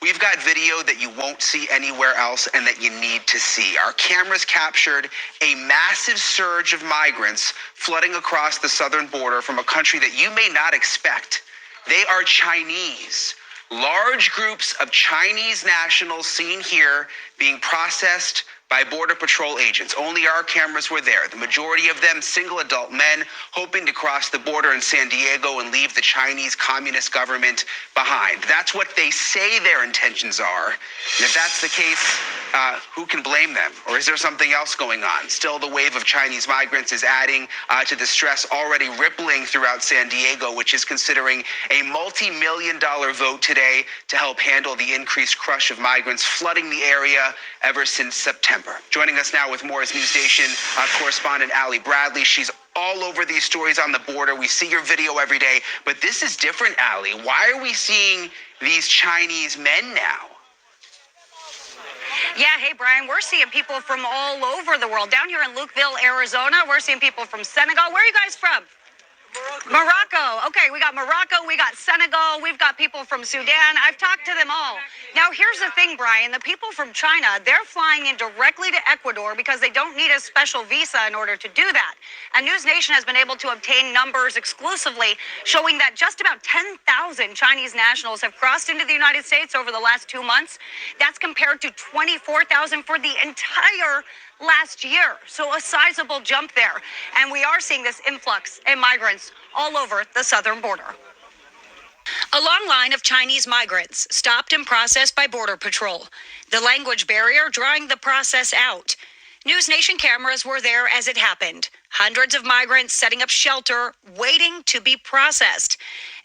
We've got video that you won't see anywhere else and that you need to see. Our cameras captured a massive surge of migrants flooding across the southern border from a country that you may not expect. They are Chinese. Large groups of Chinese nationals seen here being processed by Border Patrol agents. Only our cameras were there. The majority of them single adult men hoping to cross the border in San Diego and leave the Chinese Communist government behind. That's what they say their intentions are. And if that's the case, who can blame them? Or is there something else going on? Still, the wave of Chinese migrants is adding to the stress already rippling throughout San Diego, which is considering a multi-million-dollar vote today to help handle the increased crush of migrants flooding the area ever since September. Joining us now with more is NewsNation correspondent Allie Bradley. She's all over these stories on the border. We see your video every day, but this is different, Allie. Why are we seeing these Chinese men now? Yeah, hey, Brian, we're seeing people from all over the world. Down here in Lukeville, Arizona, we're seeing people from Senegal. Where are you guys from? Morocco. Okay, we got Morocco, we got Senegal, we've got people from Sudan. I've talked to them all. Now, here's the thing, Brian. The people from China, they're flying in directly to Ecuador because they don't need a special visa in order to do that. And NewsNation has been able to obtain numbers exclusively showing that just about 10,000 Chinese nationals have crossed into the United States over the last 2 months. That's compared to 24,000 for the entire last year. So a sizable jump there. And we are seeing this influx in migrants all over the southern border. A long line of Chinese migrants stopped and processed by Border Patrol. The language barrier drawing the process out. NewsNation cameras were there as it happened. Hundreds of migrants setting up shelter, waiting to be processed.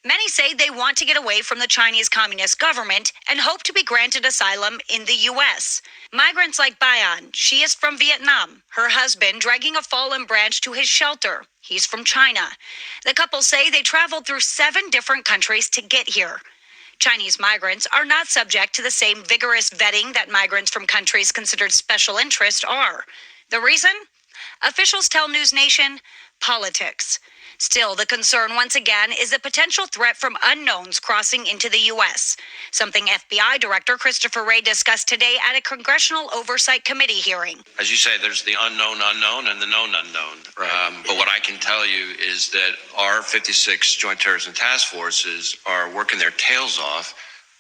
Many say they want to get away from the Chinese Communist government and hope to be granted asylum in the U.S. Migrants like Bayan, she is from Vietnam. Her husband dragging a fallen branch to his shelter. He's from China. The couple say they traveled through 7 different countries to get here. Chinese migrants are not subject to the same vigorous vetting that migrants from countries considered special interest are. The reason? Officials tell NewsNation, politics. Still, the concern once again is the potential threat from unknowns crossing into the U.S., something FBI Director Christopher Wray discussed today at a Congressional Oversight Committee hearing. As you say, there's the unknown unknown and the known unknown. Right. But what I can tell you is that our 56 Joint Terrorism Task Forces are working their tails off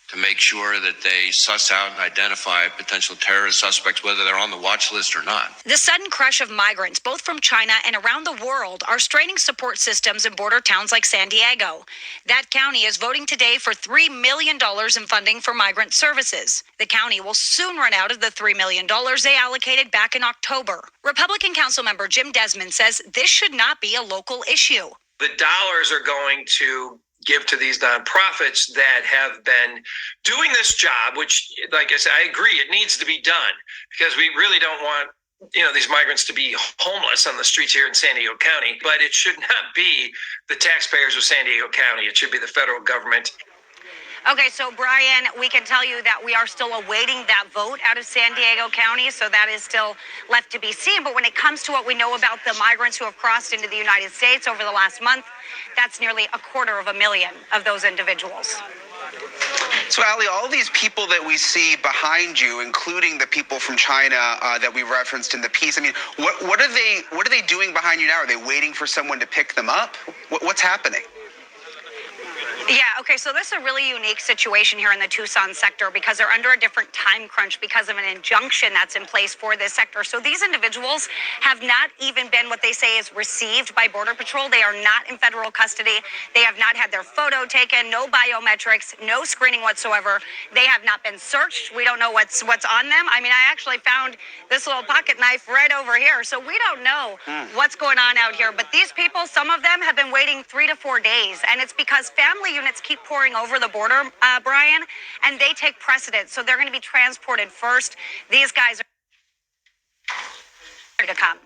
to make sure that they suss out and identify potential terrorist suspects, whether they're on the watch list or not. The sudden crush of migrants, both from China and around the world, are straining support systems in border towns like San Diego. That county is voting today for $3 million in funding for migrant services. The county will soon run out of the $3 million they allocated back in October. Republican Councilmember Jim Desmond says this should not be a local issue. The dollars are going to give to these nonprofits that have been doing this job, which, like I said, I agree, it needs to be done because we really don't want, these migrants to be homeless on the streets here in San Diego County, but it should not be the taxpayers of San Diego County. It should be the federal government. Okay, so Brian, we can tell you that we are still awaiting that vote out of San Diego County, so that is still left to be seen. But when it comes to what we know about the migrants who have crossed into the United States over the last month, that's nearly 250,000 of those individuals. So, Allie, all these people that we see behind you, including the people from China that we referenced in the piece, I mean, what are they doing behind you now? Are they waiting for someone to pick them up? What's happening? Yeah, okay, so this is a really unique situation here in the Tucson sector because they're under a different time crunch because of an injunction that's in place for this sector. So these individuals have not even been what they say is received by Border Patrol. They are not in federal custody. They have not had their photo taken, no biometrics, no screening whatsoever. They have not been searched. We don't know what's on them. I mean, I actually found this little pocket knife right over here. So we don't know what's going on out here. But these people, some of them have been waiting 3 to 4 days. And it's because family units keep pouring over the border, Brian, and they take precedence. So they're going to be transported first. These guys are to come.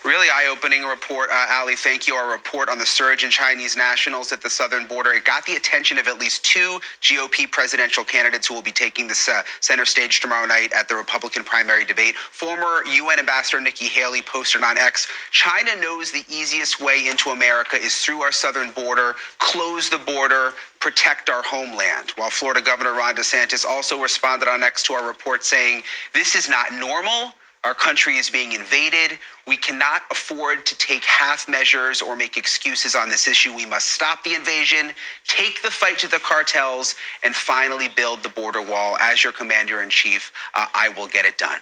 Really eye-opening report, Ali. Thank you. Our report on the surge in Chinese nationals at the southern border. It got the attention of at least two GOP presidential candidates who will be taking this center stage tomorrow night at the Republican primary debate. Former UN Ambassador Nikki Haley posted on X, China knows the easiest way into America is through our southern border. Close the border, protect our homeland. While Florida Governor Ron DeSantis also responded on X to our report saying, this is not normal. Our country is being invaded. We cannot afford to take half measures or make excuses on this issue. We must stop the invasion, take the fight to the cartels, and finally build the border wall. As your commander in chief, I will get it done.